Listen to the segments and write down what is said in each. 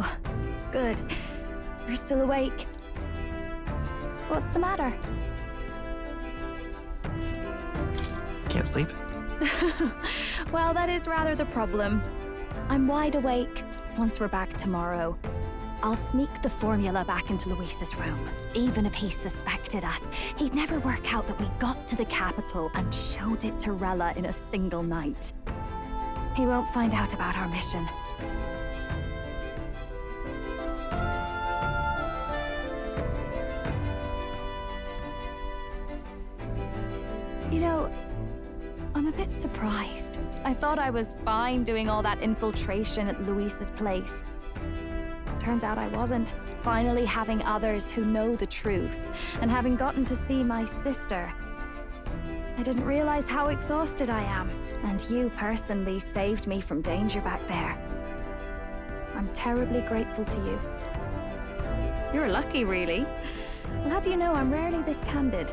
Oh, good. You're still awake. What's the matter? Can't sleep? Well, that is rather the problem. I'm wide awake. Once we're back tomorrow, I'll sneak the formula back into Luis's room. Even if he suspected us, he'd never work out that we got to the capital and showed it to Rella in a single night. He won't find out about our mission. You know, I'm a bit surprised. I thought I was fine doing all that infiltration at Luis's place. Turns out I wasn't. Finally having others who know the truth, and having gotten to see my sister. I didn't realize how exhausted I am, and you personally saved me from danger back there. I'm terribly grateful to you. You're lucky, really. I'll have you know I'm rarely this candid.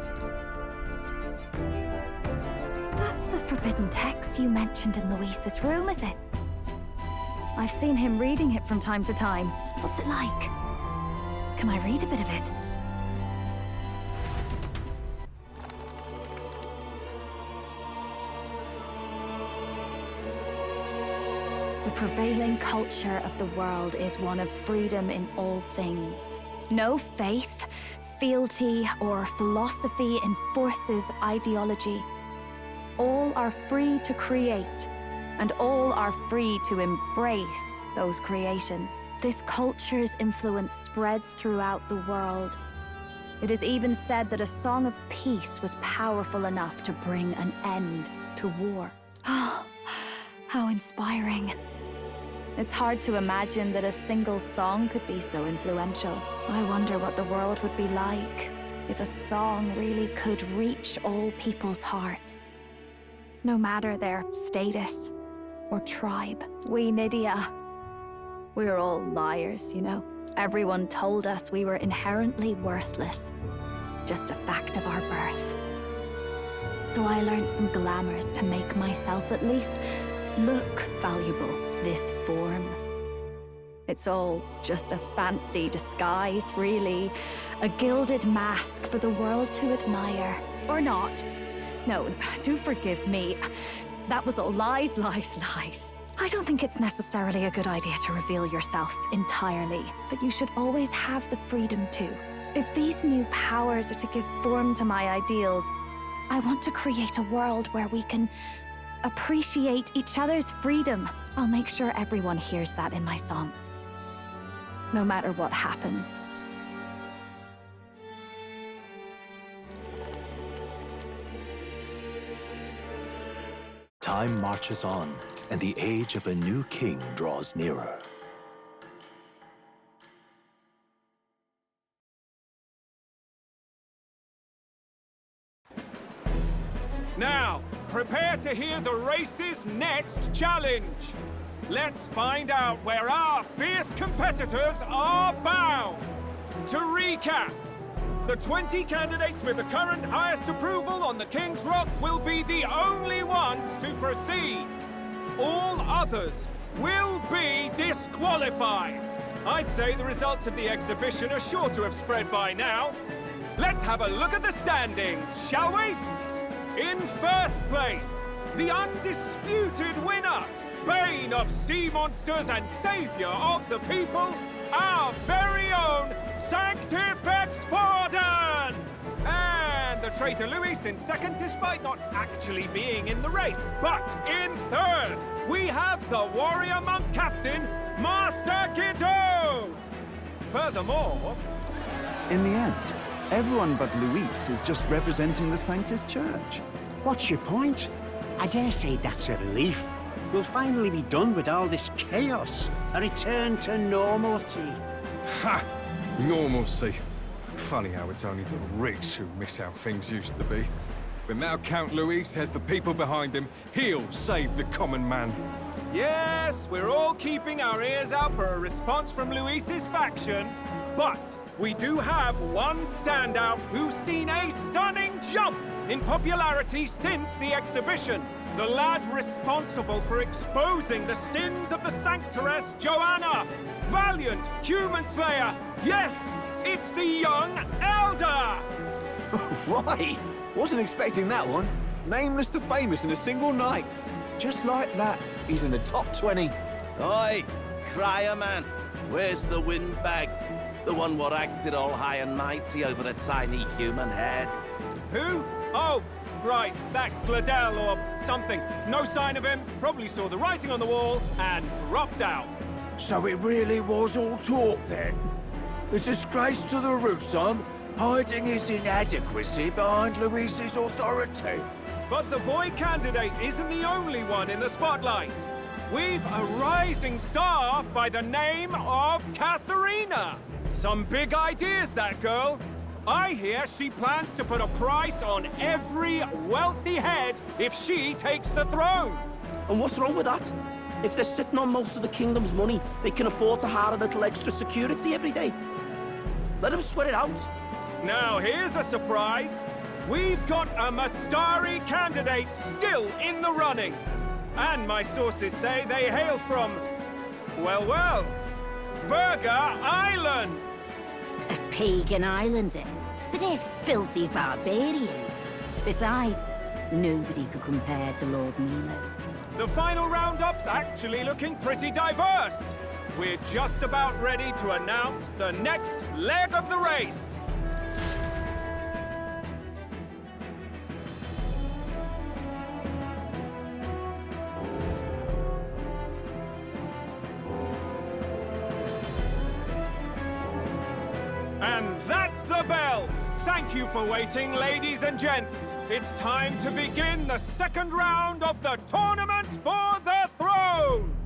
That's the forbidden text you mentioned in Luis's room, is it? I've seen him reading it from time to time. What's it like? Can I read a bit of it? The prevailing culture of the world is one of freedom in all things. No faith, fealty, or philosophy enforces ideology. All are free to create, and all are free to embrace those creations. This culture's influence spreads throughout the world. It is even said that a song of peace was powerful enough to bring an end to war. Oh, how inspiring. It's hard to imagine that a single song could be so influential. I wonder what the world would be like if a song really could reach all people's hearts. No matter their status or tribe. We Nydia, we're all liars, you know. Everyone told us we were inherently worthless. Just a fact of our birth. So I learned some glamours to make myself at least look valuable. This form. It's all just a fancy disguise, really. A gilded mask for the world to admire. Or not. No, do forgive me. That was all lies, lies, lies. I don't think it's necessarily a good idea to reveal yourself entirely, but you should always have the freedom to. If these new powers are to give form to my ideals, I want to create a world where we can appreciate each other's freedom. I'll make sure everyone hears that in my songs. No matter what happens. Time marches on, and the age of a new king draws nearer. Now, prepare to hear the race's next challenge. Let's find out where our fierce competitors are bound. To recap, the 20 candidates with the current highest approval on the King's Rock will be the only ones to proceed. All others will be disqualified. I'd say the results of the exhibition are sure to have spread by now. Let's have a look at the standings, shall we? In first place, the undisputed winner, bane of sea monsters and savior of the people, our very own Sanctipex Forden! And the traitor Luis in second, despite not actually being in the race. But in third, we have the warrior monk captain, Master Guido! Furthermore... In the end, everyone but Luis is just representing the Sanctus Church. What's your point? I dare say that's a relief. We'll finally be done with all this chaos. A return to normalcy. Ha! Normalcy. Funny how it's only the rich who miss how things used to be. But now Count Luis has the people behind him. He'll save the common man. Yes, we're all keeping our ears out for a response from Luis's faction. But we do have one standout who's seen a stunning jump in popularity since the exhibition. The lad responsible for exposing the sins of the Sanctoress Joanna! Valiant human slayer! Yes, it's the young elder! Right! Wasn't expecting that one. Nameless to famous in a single night. Just like that, he's in the top 20. Oi, crier man, where's the windbag? The one what acted all high and mighty over a tiny human head. Who? Oh, right, that Gladell or something. No sign of him, probably saw the writing on the wall and dropped out. So it really was all talk then? A disgrace to the Rusum, hiding his inadequacy behind Luis's authority. But the boy candidate isn't the only one in the spotlight. We've a rising star by the name of Katharina. Some big ideas, that girl. I hear she plans to put a price on every wealthy head if she takes the throne. And what's wrong with that? If they're sitting on most of the kingdom's money, they can afford to hire a little extra security every day. Let them sweat it out. Now here's a surprise. We've got a Mastari candidate still in the running. And my sources say they hail from, well, Verga Island. A pagan island, eh? But they're filthy barbarians. Besides, nobody could compare to Lord Milo. The final roundup's actually looking pretty diverse. We're just about ready to announce the next leg of the race. And that's the bell! Thank you for waiting, ladies and gents. It's time to begin the second round of the tournament for the throne!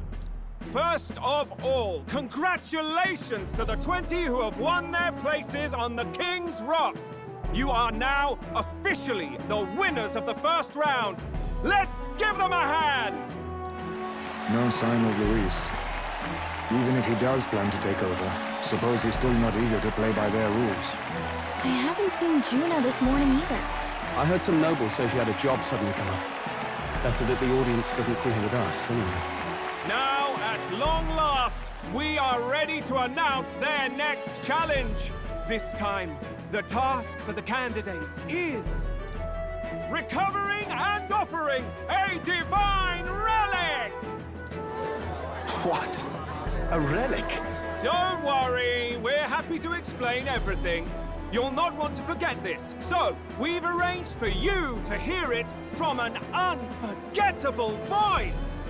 First of all, congratulations to the 20 who have won their places on the King's Rock. You are now officially the winners of the first round. Let's give them a hand! No sign of Luis. Even if he does plan to take over, suppose he's still not eager to play by their rules. I haven't seen Juna this morning either. I heard some nobles say she had a job suddenly come up. Better that the audience doesn't see her with us, anyway. Now, at long last, we are ready to announce their next challenge. This time, the task for the candidates is recovering and offering a divine relic! What? A relic? Don't worry, we're happy to explain everything. You'll not want to forget this, so we've arranged for you to hear it from an unforgettable voice.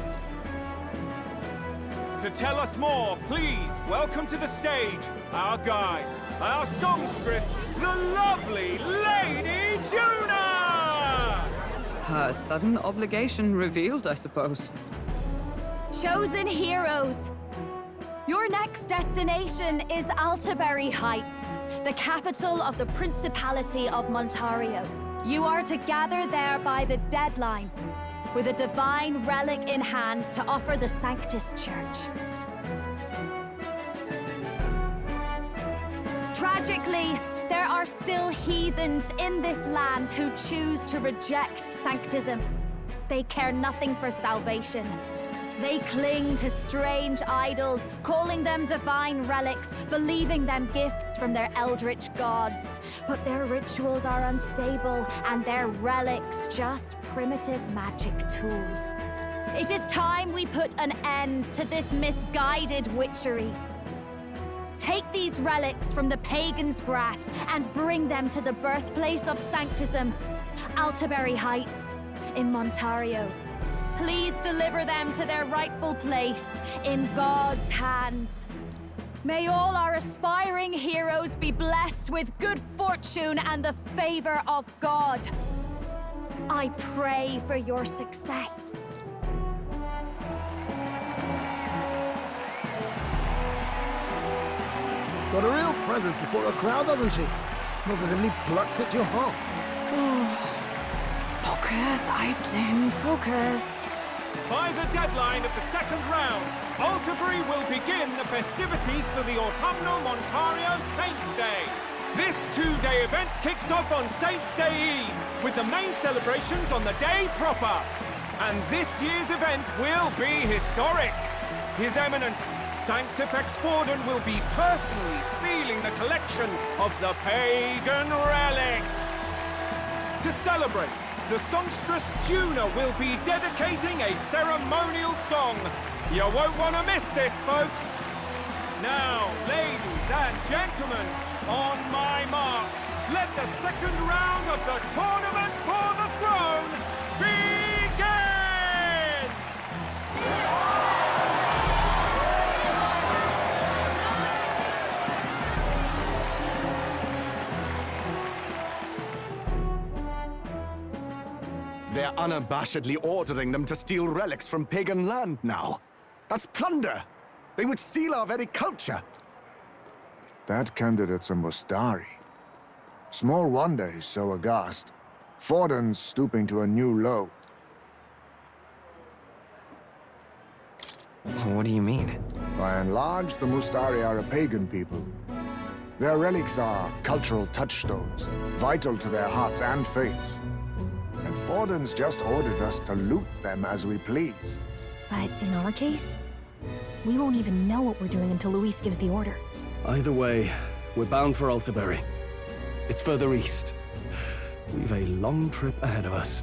To tell us more, please welcome to the stage our guide, our songstress, the lovely Lady Juna! Her sudden obligation revealed, I suppose. Chosen heroes! Your next destination is Altaberry Heights, the capital of the Principality of Montario. You are to gather there by the deadline, with a divine relic in hand to offer the Sanctus Church. Tragically, there are still heathens in this land who choose to reject sanctism. They care nothing for salvation. They cling to strange idols, calling them divine relics, believing them gifts from their eldritch gods. But their rituals are unstable, and their relics just primitive magic tools. It is time we put an end to this misguided witchery. Take these relics from the pagan's grasp and bring them to the birthplace of sanctism, Altaberry Heights in Montario. Please deliver them to their rightful place in God's hands. May all our aspiring heroes be blessed with good fortune and the favor of God. I pray for your success. Got a real presence before a crowd, doesn't she? Positively plucks at your heart. Focus, Iceland, focus. By the deadline of the second round, Altaberry will begin the festivities for the autumnal Montario Saints' Day. This two-day event kicks off on Saints' Day Eve, with the main celebrations on the day proper. And this year's event will be historic. His Eminence, Sanctifex Forden, will be personally sealing the collection of the pagan relics. To celebrate, the songstress Tuna will be dedicating a ceremonial song. You won't want to miss this, folks. Now, ladies and gentlemen, on my mark, let the second round of the Tournament for the Throne begin! They're unabashedly ordering them to steal relics from pagan land now. That's plunder! They would steal our very culture! That candidate's a Mustari. Small wonder he's so aghast. Forden's stooping to a new low. What do you mean? By and large, the Mustari are a pagan people. Their relics are cultural touchstones, vital to their hearts and faiths. And Forden's just ordered us to loot them as we please. But in our case, we won't even know what we're doing until Luis gives the order. Either way, we're bound for Altabury. It's further east. We've a long trip ahead of us.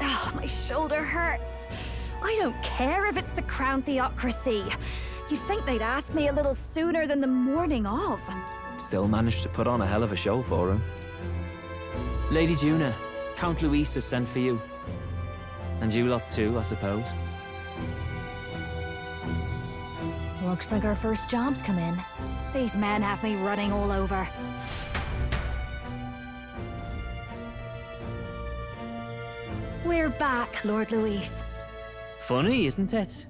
Oh, my shoulder hurts. I don't care if it's the Crown Theocracy. You'd think they'd ask me a little sooner than the morning of. Still managed to put on a hell of a show for him. Lady Juna, Count Luis has sent for you. And you lot too, I suppose. Looks like our first job's come in. These men have me running all over. We're back, Lord Luis. Funny, isn't it?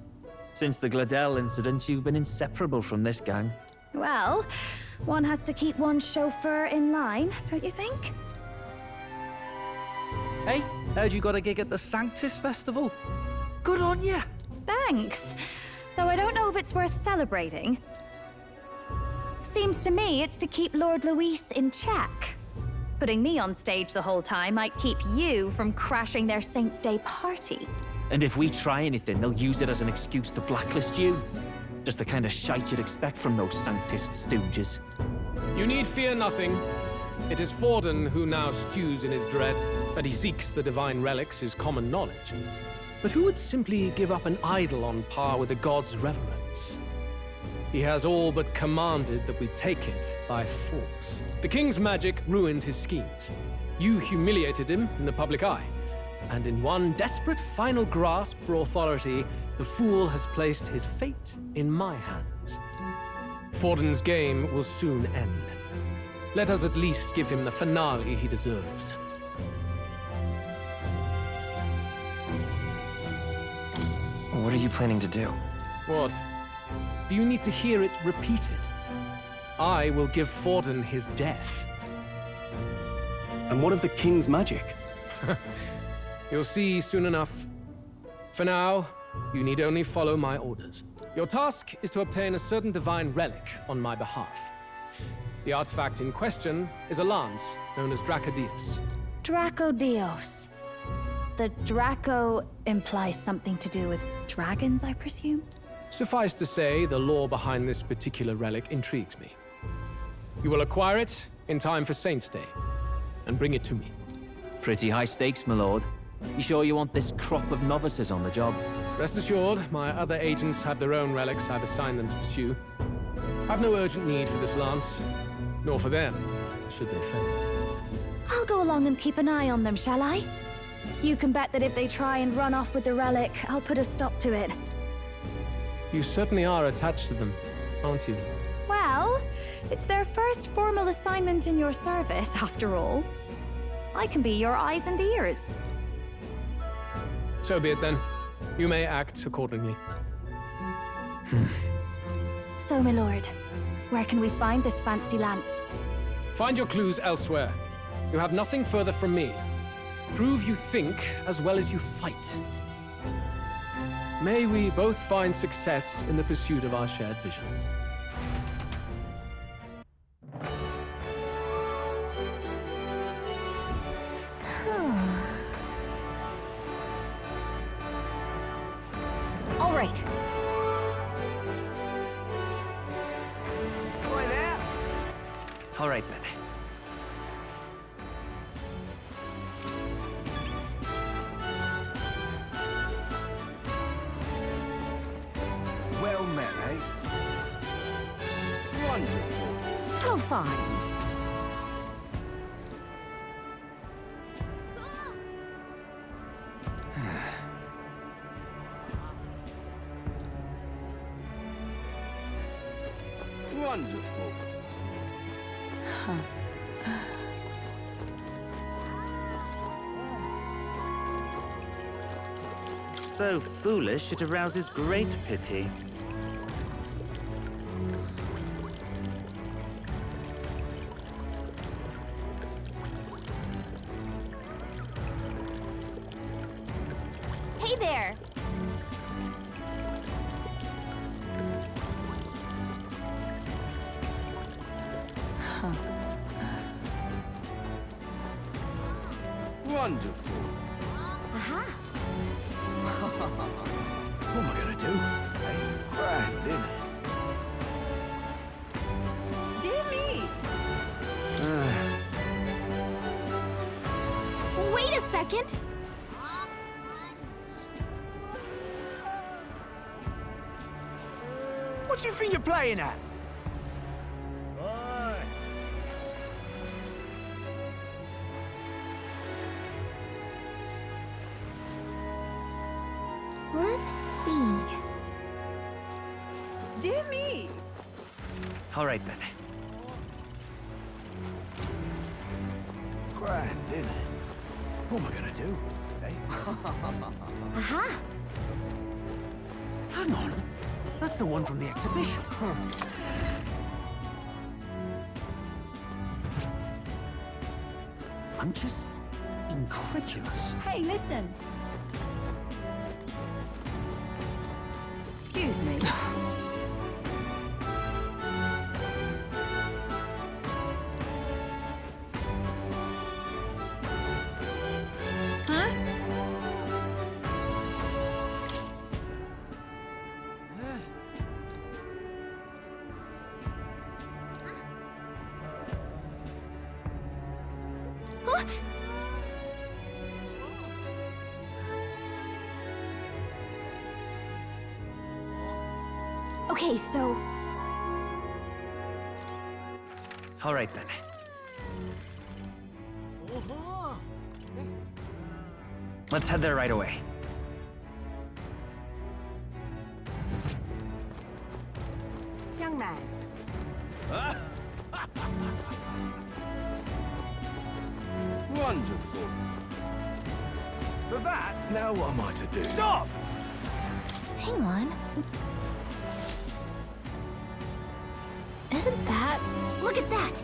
Since the Gladell incident, you've been inseparable from this gang. Well, one has to keep one's chauffeur in line, don't you think? Hey, heard you got a gig at the Sanctus Festival. Good on ya! Thanks. Though I don't know if it's worth celebrating. Seems to me it's to keep Lord Luis in check. Putting me on stage the whole time might keep you from crashing their Saints' Day party. And if we try anything, they'll use it as an excuse to blacklist you. Just the kind of shite you'd expect from those Sanctist stooges. You need fear nothing. It is Forden who now stews in his dread. That he seeks the divine relics is common knowledge. But who would simply give up an idol on par with a god's reverence? He has all but commanded that we take it by force. The king's magic ruined his schemes. You humiliated him in the public eye. And in one desperate final grasp for authority, the fool has placed his fate in my hands. Forden's game will soon end. Let us at least give him the finale he deserves. What are you planning to do? What? Do you need to hear it repeated? I will give Forden his death. And what of the king's magic? You'll see soon enough. For now, you need only follow my orders. Your task is to obtain a certain divine relic on my behalf. The artifact in question is a lance known as Drakodios. Drakodios. The Draco implies something to do with dragons, I presume? Suffice to say, the lore behind this particular relic intrigues me. You will acquire it in time for Saints' Day, and bring it to me. Pretty high stakes, my lord. You sure you want this crop of novices on the job? Rest assured, my other agents have their own relics I've assigned them to pursue. I've no urgent need for this lance, nor for them, should they fail. I'll go along and keep an eye on them, shall I? You can bet that if they try and run off with the relic, I'll put a stop to it. You certainly are attached to them, aren't you? Well, it's their first formal assignment in your service, after all. I can be your eyes and ears. So be it then. You may act accordingly. So, my lord, where can we find this fancy lance? Find your clues elsewhere. You have nothing further from me. Prove you think as well as you fight. May we both find success in the pursuit of our shared vision. All right, then. Well met, eh? Wonderful. Oh, fine. Wonderful. So foolish, it arouses great pity. Hey there! Wonderful. Aha. What am I gonna do? Hey, grand, innit? Dear me! Wait a second! What do you think you're playing at? Let's see. Dear me! All right, then. Grand, innit? What am I gonna do? Hey? Aha. Hang on. That's the one from the exhibition. I'm just incredulous. Hey, listen. Excuse me. Huh? Huh? Okay, so... All right, then. Let's head there right away. Young man. Wonderful. But that's... Now what am I to do? Stop! Hang on. Isn't that... Look at that!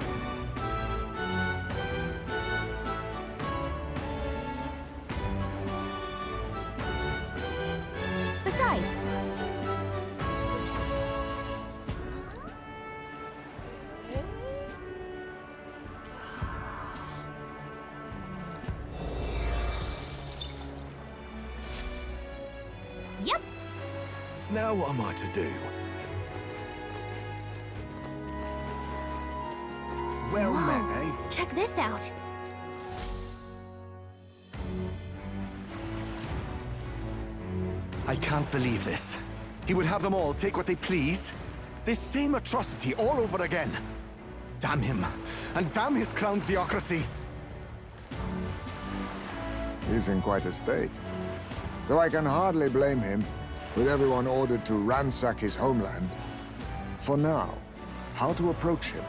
Besides... Yep. Now what am I to do? Well met, eh? Check this out. I can't believe this. He would have them all take what they please. This same atrocity all over again. Damn him. And damn his crown theocracy. He's in quite a state. Though I can hardly blame him, with everyone ordered to ransack his homeland. For now, how to approach him?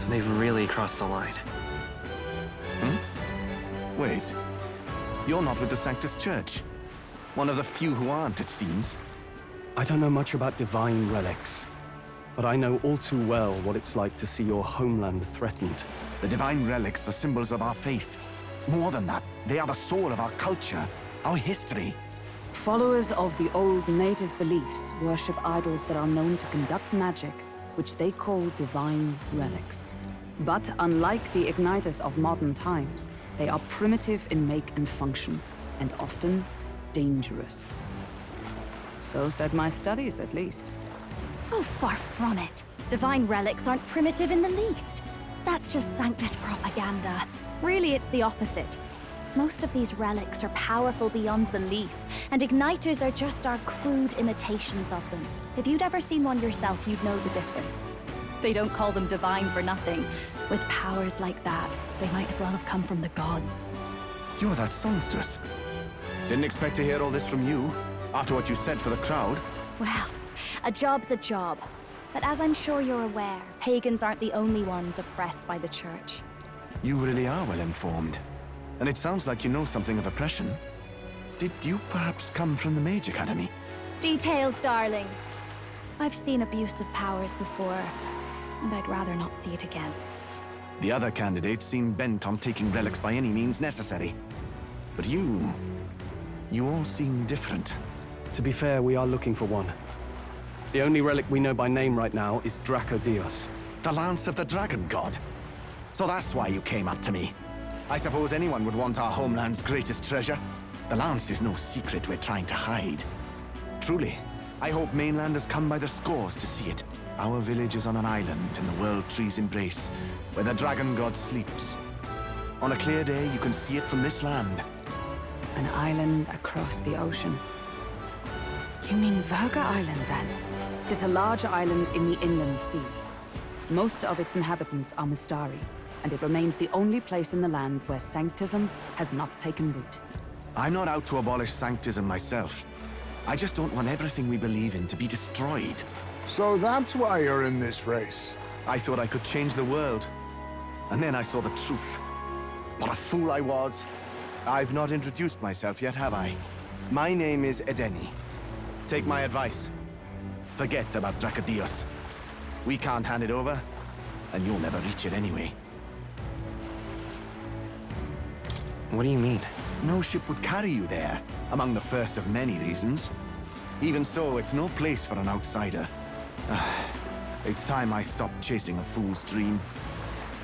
They've really crossed the line. Wait. You're not with the Sanctus Church. One of the few who aren't, it seems. I don't know much about divine relics, but I know all too well what it's like to see your homeland threatened. The divine relics are symbols of our faith. More than that, they are the soul of our culture, our history. Followers of the old native beliefs worship idols that are known to conduct magic, which they call divine relics. But unlike the igniters of modern times, they are primitive in make and function. and often dangerous. So said my studies, at least. Oh, far from it. Divine relics aren't primitive in the least. That's just Sanctus propaganda. Really, it's the opposite. Most of these relics are powerful beyond belief, and igniters are just our crude imitations of them. If you'd ever seen one yourself, you'd know the difference. They don't call them divine for nothing. With powers like that, they might as well have come from the gods. You're that songstress. Didn't expect to hear all this from you, after what you said for the crowd. Well, a job's a job. But as I'm sure you're aware, pagans aren't the only ones oppressed by the church. You really are well informed. And it sounds like you know something of oppression. Did you perhaps come from the Mage Academy? Details, darling. I've seen abuse of powers before, and I'd rather not see it again. The other candidates seem bent on taking relics by any means necessary. But you all seem different. To be fair, we are looking for one. The only relic we know by name right now is Drakodios. The Lance of the Dragon God. So that's why you came up to me. I suppose anyone would want our homeland's greatest treasure. The Lance is no secret we're trying to hide. Truly, I hope mainlanders come by the scores to see it. Our village is on an island in the World Tree's embrace, where the Dragon God sleeps. On a clear day, you can see it from this land. An island across the ocean. You mean Verga Island, then? 'Tis a large island in the inland sea. Most of its inhabitants are Mustari, and it remains the only place in the land where sanctism has not taken root. I'm not out to abolish sanctism myself. I just don't want everything we believe in to be destroyed. So that's why you're in this race. I thought I could change the world. And then I saw the truth. What a fool I was. I've not introduced myself yet, have I? My name is Edeni. Take my advice. Forget about Drakodios. We can't hand it over, and you'll never reach it anyway. What do you mean? No ship would carry you there, among the first of many reasons. Even so, it's no place for an outsider. It's time I stopped chasing a fool's dream.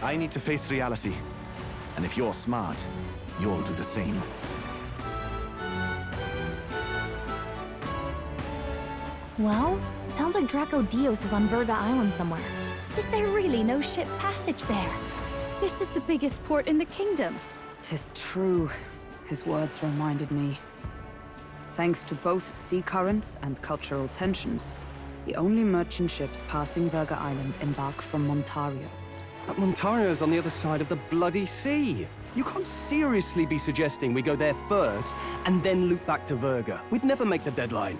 I need to face reality. And if you're smart, you'll do the same. Well, sounds like Drakodios is on Verga Island somewhere. Is there really no ship passage there? This is the biggest port in the kingdom. 'Tis true. His words reminded me. Thanks to both sea currents and cultural tensions, the only merchant ships passing Verga Island embark from Montario. But Montario's on the other side of the bloody sea. You can't seriously be suggesting we go there first and then loop back to Verga. We'd never make the deadline.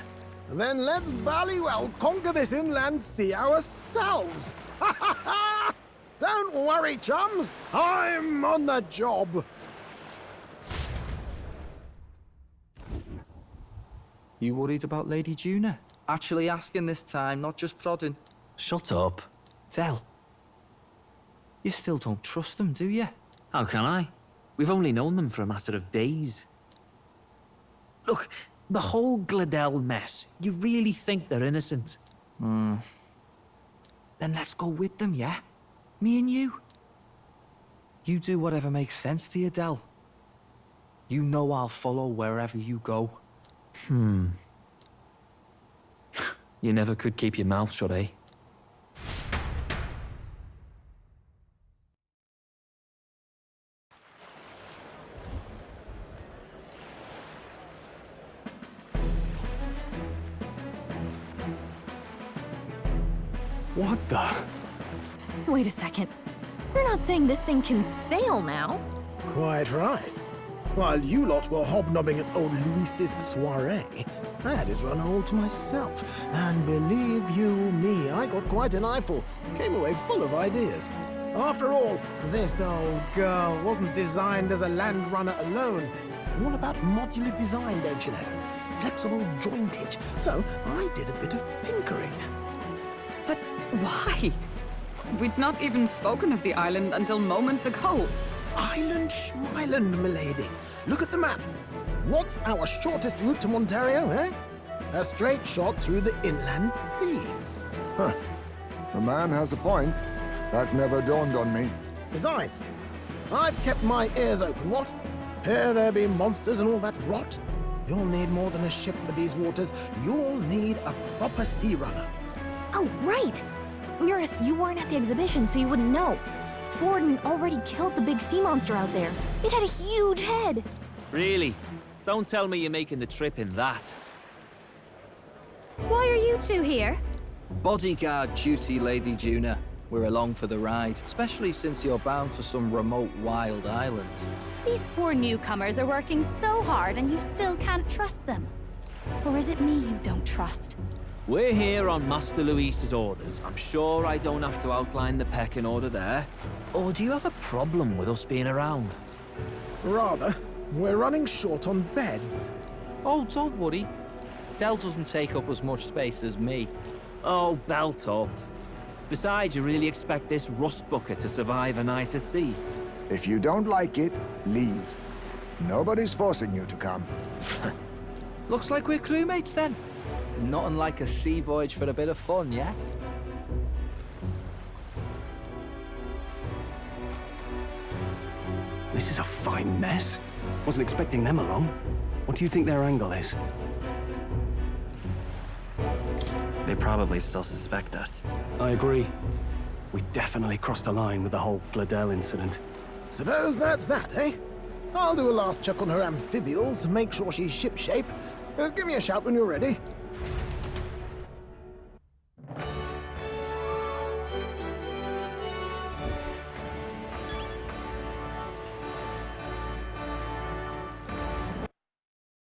Then let's ballywell conquer this inland sea ourselves! Ha ha ha! Don't worry, chums! I'm on the job! You worried about Lady Juna? Actually asking this time, not just prodding. Shut up. Tell. You still don't trust them, do you? How can I? We've only known them for a matter of days. Look, the whole Gladel mess, you really think they're innocent? Then let's go with them, yeah? Me and you. You do whatever makes sense to you, Del. You know I'll follow wherever you go. You never could keep your mouth shut, eh? What the? Wait a second. We're not saying this thing can sail now. Quite right. While you lot were hobnobbing at old Luis's soiree, I had his run all to myself. And believe you me, I got quite an eyeful. Came away full of ideas. After all, this old girl wasn't designed as a land runner alone. All about modular design, don't you know? Flexible jointage. So I did a bit of tinkering. But why? We'd not even spoken of the island until moments ago. Island Schmyland, milady. Look at the map. What's our shortest route to Montario, eh? A straight shot through the inland sea. Huh. The man has a point. That never dawned on me. Besides, I've kept my ears open, what? Here there be monsters and all that rot. You'll need more than a ship for these waters. You'll need a proper sea runner. Oh, right! Eurus, you weren't at the exhibition, so you wouldn't know. Forden already killed the big sea monster out there. It had a huge head. Really? Don't tell me you're making the trip in that. Why are you two here? Bodyguard duty, Lady Juna. We're along for the ride, especially since you're bound for some remote wild island. These poor newcomers are working so hard and you still can't trust them. Or is it me you don't trust? We're here on Master Luis's orders. I'm sure I don't have to outline the pecking order there. Or do you have a problem with us being around? Rather. We're running short on beds. Oh, don't worry. Del doesn't take up as much space as me. Oh, belt up. Besides, you really expect this rust bucket to survive a night at sea? If you don't like it, leave. Nobody's forcing you to come. Looks like we're crewmates then. Nothing like a sea voyage for a bit of fun, yeah? This is a fine mess. Wasn't expecting them along. What do you think their angle is? They probably still suspect us. I agree. We definitely crossed a line with the whole Gladel incident. Suppose that's that, eh? I'll do a last check on her amphibials, make sure she's shipshape. Give me a shout when you're ready.